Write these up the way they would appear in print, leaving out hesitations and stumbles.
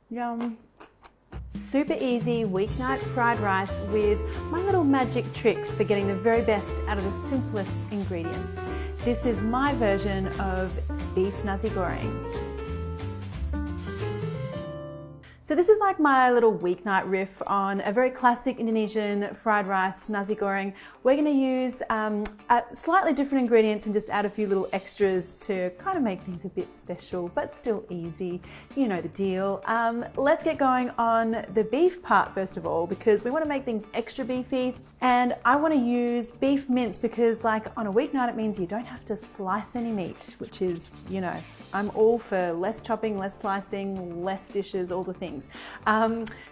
Yum. Super easy weeknight fried rice with my little magic tricks for getting the very best out of the simplest ingredients. This is my version of beef nasi goreng. So this is like my little weeknight riff on a very classic Indonesian fried rice, nasi goreng. We're going to use slightly different ingredients and just add a few little extras to kind of make things a bit special, but still easy. You know the deal. Let's get going on the beef part first of all, because we want to make things extra beefy. And I want to use beef mince because like on a weeknight, it means you don't have to slice any meat, which is, you know, I'm all for less chopping, less slicing, less dishes, all the things.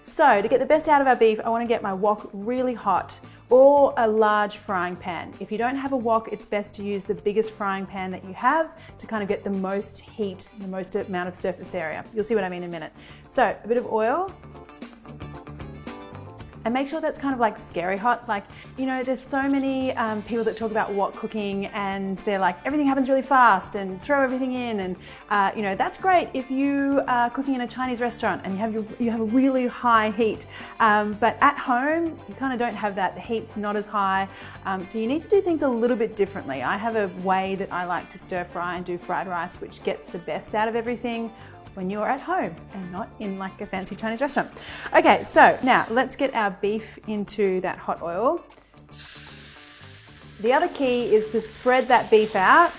So to get the best out of our beef, I want to get my wok really hot or a large frying pan. If you don't have a wok, it's best to use the biggest frying pan that you have to kind of get the most heat, the most amount of surface area. You'll see what I mean in a minute. So a bit of oil. And make sure that's kind of like scary hot. Like, you know, there's so many people that talk about wok cooking and they're like, everything happens really fast and throw everything in. And, you know, that's great if you are cooking in a Chinese restaurant and you have a really high heat. But at home, you kind of don't have that. The heat's not as high. So you need to do things a little bit differently. I have a way that I like to stir fry and do fried rice, which gets the best out of everything when you're at home and not in like a fancy Chinese restaurant. Okay, so now let's get our beef into that hot oil. The other key is to spread that beef out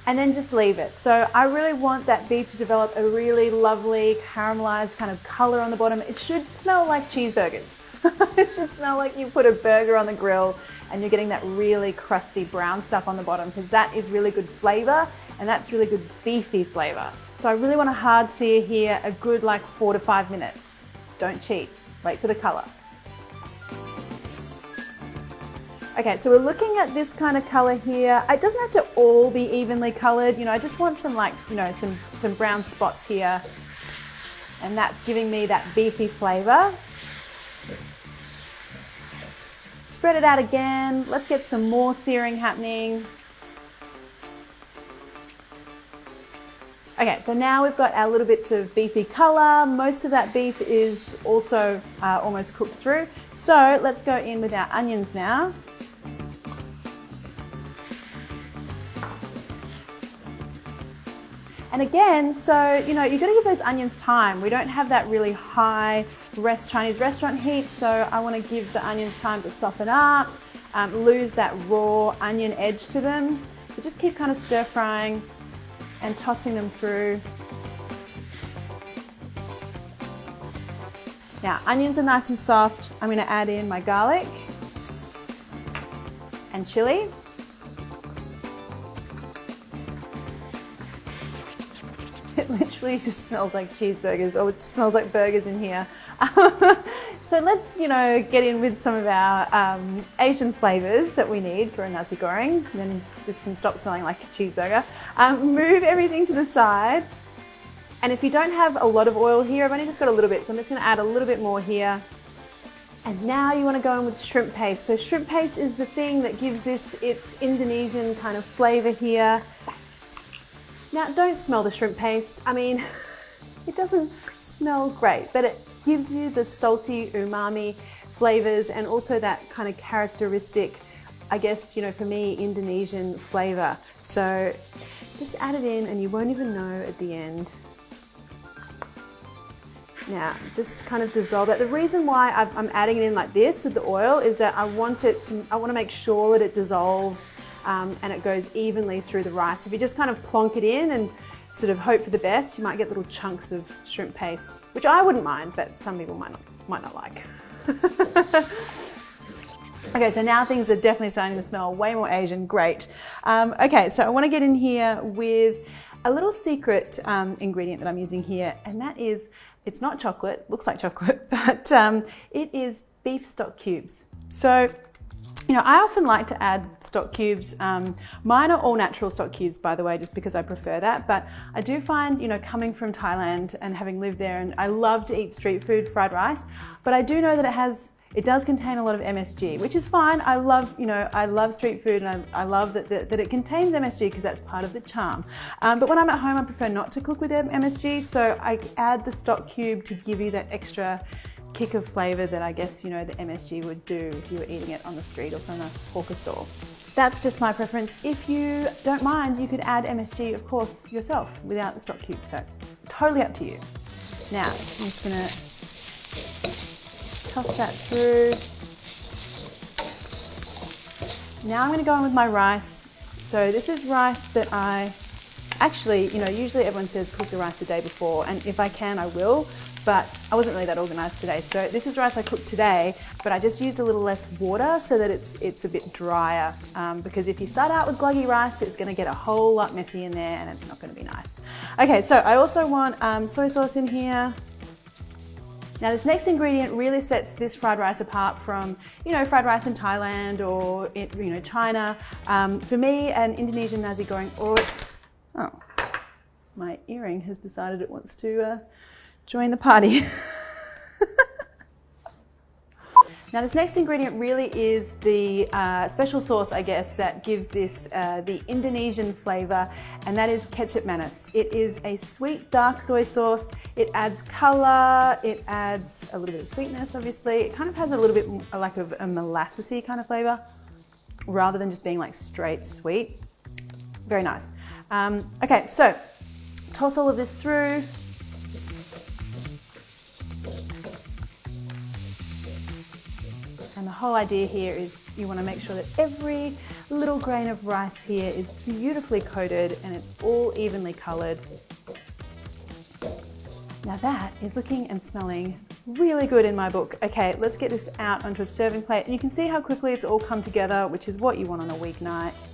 and then just leave it. So I really want that beef to develop a really lovely caramelized kind of color on the bottom. It should smell like cheeseburgers. It should smell like you put a burger on the grill and you're getting that really crusty brown stuff on the bottom, because that is really good flavor and that's really good beefy flavor. So I really want to hard sear here a good like 4 to 5 minutes. Don't cheat, wait for the color. Okay, so we're looking at this kind of color here. It doesn't have to all be evenly colored. You know, I just want some like, you know, some brown spots here. And that's giving me that beefy flavor. Spread it out again. Let's get some more searing happening. Okay, so now we've got our little bits of beefy color. Most of that beef is also almost cooked through. So let's go in with our onions now. And again, so, you know, you've got to give those onions time. We don't have that really high Chinese restaurant heat, so I want to give the onions time to soften up, lose that raw onion edge to them. So just keep kind of stir frying and tossing them through. Now, onions are nice and soft. I'm going to add in my garlic and chili. It literally just smells like cheeseburgers, or it just smells like burgers in here. So let's, you know, get in with some of our Asian flavors that we need for a nasi goreng. And then this can stop smelling like a cheeseburger. Move everything to the side. And if you don't have a lot of oil here, I've only just got a little bit, so I'm just going to add a little bit more here. And now you want to go in with shrimp paste. So shrimp paste is the thing that gives this its Indonesian kind of flavor here. Now, don't smell the shrimp paste. I mean, it doesn't smell great, but it gives you the salty umami flavors and also that kind of characteristic, I guess, you know, for me, Indonesian flavor. So just add it in and you won't even know at the end. Now, just kind of dissolve that. The reason why I'm adding it in like this with the oil is that I want to make sure that it dissolves and it goes evenly through the rice. If you just kind of plonk it in and sort of hope for the best, you might get little chunks of shrimp paste, which I wouldn't mind, but some people might not like. Okay, so now things are definitely starting to smell way more Asian. Great. Okay, so I want to get in here with a little secret ingredient that I'm using here, and that is, it's not chocolate, looks like chocolate, but it is beef stock cubes. So, you know, I often like to add stock cubes. Mine are all natural stock cubes, by the way, just because I prefer that. But I do find, you know, coming from Thailand and having lived there, and I love to eat street food, fried rice, but I do know that it has It does contain a lot of MSG, which is fine. I love, I love street food, and I love that it contains MSG because that's part of the charm. But when I'm at home, I prefer not to cook with MSG, so I add the stock cube to give you that extra kick of flavor that I guess, the MSG would do if you were eating it on the street or from a hawker store. That's just my preference. If you don't mind, you could add MSG, of course, yourself without the stock cube, so totally up to you. Now, I'm just gonna toss that through. Now I'm gonna go in with my rice. So this is rice that I actually, usually everyone says cook the rice the day before, and if I can, I will, but I wasn't really that organized today. So this is rice I cooked today, but I just used a little less water so that it's a bit drier, because if you start out with gluggy rice, it's gonna get a whole lot messy in there and it's not gonna be nice. Okay, so I also want soy sauce in here. Now this next ingredient really sets this fried rice apart from, fried rice in Thailand or, China. For me, an Indonesian Nasi Goreng, oh, my earring has decided it wants to join the party. Now this next ingredient really is the special sauce, I guess, that gives this the Indonesian flavor, and that is ketchup manis. It is a sweet dark soy sauce. It adds color, it adds a little bit of sweetness, obviously. It kind of has a little bit like of a molassesy kind of flavor, rather than just being like straight sweet. Very nice. Okay, so toss all of this through. And the whole idea here is you want to make sure that every little grain of rice here is beautifully coated and it's all evenly colored. Now that is looking and smelling really good in my book. Okay, let's get this out onto a serving plate, and you can see how quickly it's all come together, which is what you want on a weeknight.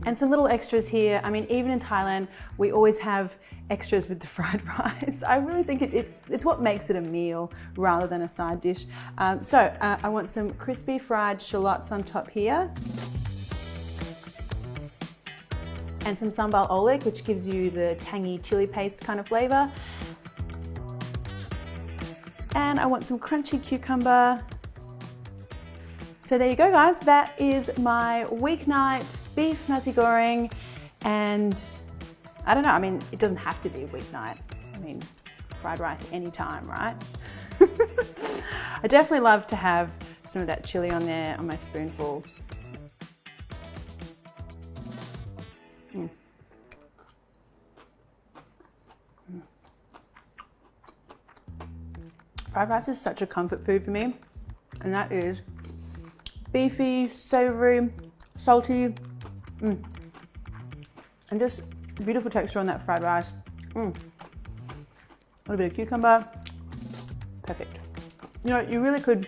And some little extras here. I mean, even in Thailand, we always have extras with the fried rice. I really think it's what makes it a meal rather than a side dish. I want some crispy fried shallots on top here. And some sambal oelek, which gives you the tangy chili paste kind of flavor. And I want some crunchy cucumber. So there you go, guys. That is my weeknight beef nasi goreng, and I don't know, I mean, it doesn't have to be a weeknight. I mean, fried rice anytime, right? I definitely love to have some of that chili on there on my spoonful. Fried rice is such a comfort food for me, and that is beefy, savory, salty, and just beautiful texture on that fried rice. A little bit of cucumber, perfect. You really could,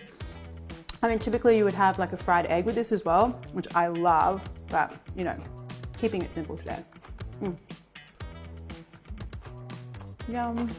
I mean, typically you would have like a fried egg with this as well, which I love, but keeping it simple today. Yum.